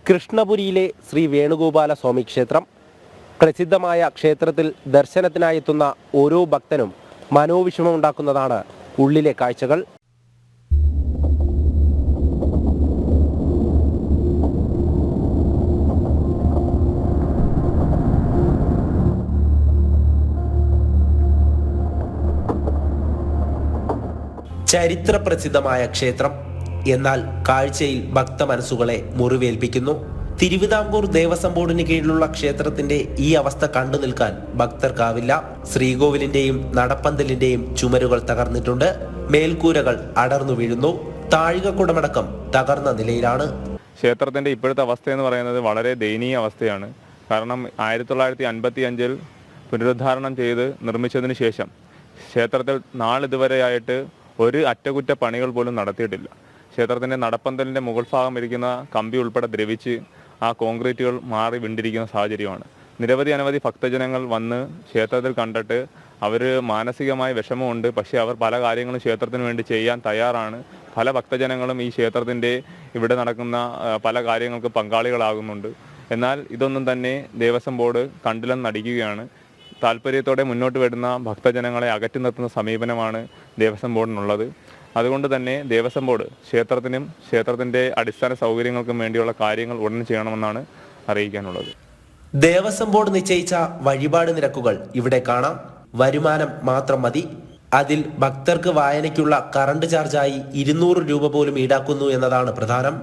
കൃഷ്ണപുരിയിലെ ശ്രീ വേണുഗോപാല സ്വാമി ക്ഷേത്രം. പ്രസിദ്ധമായ ക്ഷേത്രത്തിൽ ദർശനത്തിനായെത്തുന്ന ഓരോ ഭക്തനും മനോവിഷമമുണ്ടാക്കുന്നതാണ് ഉള്ളിലെ കാഴ്ചകൾ. ചരിത്ര പ്രസിദ്ധമായ ക്ഷേത്രം, എന്നാൽ കാഴ്ചയിൽ ഭക്ത മനസ്സുകളെ മുറിവേൽപ്പിക്കുന്നു. തിരുവിതാംകൂർ ദേവസ്വം ബോർഡിന് കീഴിലുള്ള ക്ഷേത്രത്തിന്റെ ഈ അവസ്ഥ കണ്ടു നിൽക്കാൻ ഭക്തർക്കാവില്ല. ശ്രീകോവിലിന്റെയും നടപ്പന്തലിന്റെയും ചുമരുകൾ തകർന്നിട്ടുണ്ട്. മേൽക്കൂരകൾ അടർന്നു വീഴുന്നു. താഴികക്കുടമടക്കം തകർന്ന നിലയിലാണ്. ക്ഷേത്രത്തിന്റെ ഇപ്പോഴത്തെ അവസ്ഥ എന്ന് പറയുന്നത് വളരെ ദയനീയ അവസ്ഥയാണ്. കാരണം 1955 പുനരുദ്ധാരണം ചെയ്ത് നിർമ്മിച്ചതിന് ശേഷം ക്ഷേത്രത്തിൽ നാളിതുവരെയായിട്ട് ഒരു അറ്റകുറ്റപ്പണികൾ പോലും നടത്തിയിട്ടില്ല. ക്ഷേത്രത്തിൻ്റെ നടപ്പന്തലിൻ്റെ മുകൾ ഭാഗം ഇരിക്കുന്ന കമ്പി ഉൾപ്പെടെ ദ്രവിച്ച് ആ കോൺക്രീറ്റുകൾ മാറി വിണ്ടിരിക്കുന്ന സാഹചര്യമാണ്. അനവധി ഭക്തജനങ്ങൾ വന്ന് ക്ഷേത്രത്തിൽ കണ്ടിട്ട് അവർ മാനസികമായ വിഷമമുണ്ട്. പക്ഷേ അവർ പല കാര്യങ്ങളും ക്ഷേത്രത്തിന് വേണ്ടി ചെയ്യാൻ തയ്യാറാണ്. പല ഭക്തജനങ്ങളും ഈ ക്ഷേത്രത്തിൻ്റെ ഇവിടെ നടക്കുന്ന പല കാര്യങ്ങൾക്ക് പങ്കാളികളാകുന്നുണ്ട്. എന്നാൽ ഇതൊന്നും തന്നെ ദേവസ്വം ബോർഡ് കണ്ടില്ലെന്ന് നടിക്കുകയാണ്. താല്പര്യത്തോടെ മുന്നോട്ട് വരുന്ന ഭക്തജനങ്ങളെ അകറ്റി നിർത്തുന്ന സമീപനമാണ് ദേവസ്വം ബോർഡിനുള്ളത്. അതുകൊണ്ട് തന്നെ ദേവസ്വം ബോർഡ് ക്ഷേത്രത്തിനും ക്ഷേത്രത്തിൻ്റെ അടിസ്ഥാന സൗകര്യങ്ങൾക്കും വേണ്ടിയുള്ള കാര്യങ്ങൾ ഉടൻ ചെയ്യണമെന്നാണ് അറിയിക്കാനുള്ളത്. ദേവസ്വം ബോർഡ് നിശ്ചയിച്ച വഴിപാട് നിരക്കുകൾ ഇവിടെ കാണാം. വരുമാനം മാത്രം മതി. അതിൽ ഭക്തർക്ക് വായനയ്ക്കുള്ള കറണ്ട് ചാർജായി 200 രൂപ പോലും ഈടാക്കുന്നു എന്നതാണ് പ്രധാനം.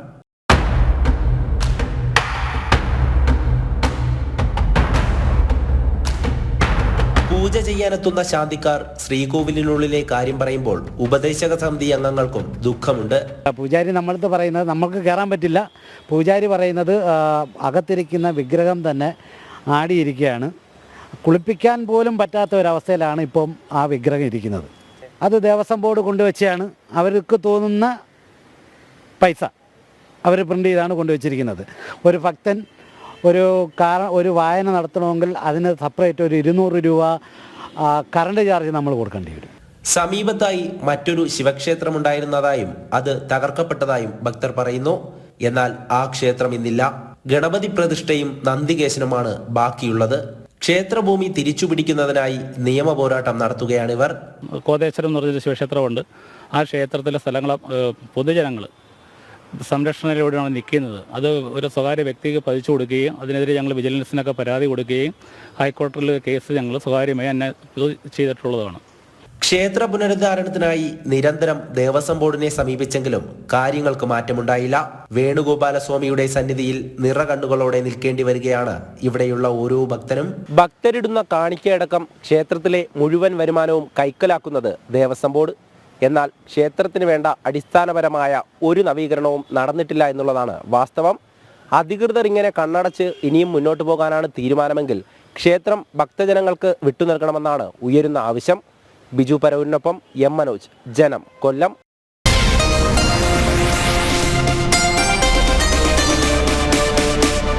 പൂജ ചെയ്യാനെത്തുന്ന ശാന്തിക്കാർ ശ്രീകോവിലിനുള്ളിലെ കാര്യം പറയുമ്പോൾ ഉപദേശക സമിതി അംഗങ്ങൾക്കും ദുഃഖമുണ്ട്. പൂജാരി നമ്മളടുത്ത് പറയുന്നത് നമുക്ക് കയറാൻ പറ്റില്ല. പൂജാരി പറയുന്നത് അകത്തിരിക്കുന്ന വിഗ്രഹം തന്നെ ആടിയിരിക്കുകയാണ്. കുളിപ്പിക്കാൻ പോലും പറ്റാത്ത ഒരവസ്ഥയിലാണ് ഇപ്പം ആ വിഗ്രഹം ഇരിക്കുന്നത്. അത് ദേവസ്വം ബോർഡ് കൊണ്ടുവച്ചാണ്. അവർക്ക് തോന്നുന്ന പൈസ അവർ പ്രിൻ്റ് ചെയ്താണ് കൊണ്ടുവച്ചിരിക്കുന്നത്. ഒരു ഭക്തൻ ഒരു വായന നടത്തണമെങ്കിൽ അതിന് സെപ്പറേറ്റ് ഒരു 200 രൂപ കറണ്ട് ചാർജ് നമ്മൾ കൊടുക്കേണ്ടി വരും. സമീപത്തായി മറ്റൊരു ശിവക്ഷേത്രം ഉണ്ടായിരുന്നതായും അത് തകർക്കപ്പെട്ടതായും ഭക്തർ പറയുന്നു. എന്നാൽ ആ ക്ഷേത്രം ഇന്നില്ല. ഗണപതി പ്രതിഷ്ഠയും നന്ദികേശനുമാണ് ബാക്കിയുള്ളത്. ക്ഷേത്രഭൂമി തിരിച്ചുപിടിക്കുന്നതിനായി നിയമ പോരാട്ടം നടത്തുകയാണിവർ. കോതേശ്വരം എന്ന് പറഞ്ഞൊരു ശിവക്ഷേത്രമുണ്ട്. ആ ക്ഷേത്രത്തിലെ സ്ഥലങ്ങൾ പൊതുജനങ്ങൾ സംരക്ഷണയിലൂടെയാണ് നിൽക്കുന്നത്. അത് ഒരു സ്വകാര്യ വ്യക്തിക്ക് പതിച്ചു കൊടുക്കുകയും അതിനെതിരെ ഞങ്ങൾ വിജിലൻസിനൊക്കെ പരാതി കൊടുക്കുകയും ഹൈക്കോടതിയിൽ കേസ് ഞങ്ങൾ സ്വകാര്യമായി തന്നെ ചെയ്തിട്ടുള്ളതാണ്. ക്ഷേത്ര പുനരുദ്ധാരണത്തിനായി നിരന്തരം ദേവസ്വം ബോർഡിനെ സമീപിച്ചെങ്കിലും കാര്യങ്ങൾക്ക് മാറ്റമുണ്ടായില്ല. വേണുഗോപാലസ്വാമിയുടെ സന്നിധിയിൽ നിറകണ്ണുകളോടെ നിൽക്കേണ്ടി വരികയാണ് ഇവിടെയുള്ള ഓരോ ഭക്തനും. ഭക്തരിടുന്ന കാണിക്കയടക്കം ക്ഷേത്രത്തിലെ മുഴുവൻ വരുമാനവും കൈക്കലാക്കുന്നത് ദേവസ്വം ബോർഡ്. എന്നാൽ ക്ഷേത്രത്തിന് വേണ്ട അടിസ്ഥാനപരമായ ഒരു നവീകരണവും നടന്നിട്ടില്ല എന്നുള്ളതാണ് വാസ്തവം. അധികൃതർ ഇങ്ങനെ കണ്ണടച്ച് ഇനിയും മുന്നോട്ട് പോകാനാണ് തീരുമാനമെങ്കിൽ ക്ഷേത്രം ഭക്തജനങ്ങൾക്ക് വിട്ടുനൽകണമെന്നാണ് ഉയരുന്ന ആവശ്യം. ബിജു പരവൂരിനൊപ്പം എം മനോജ്, ജനം, കൊല്ലം.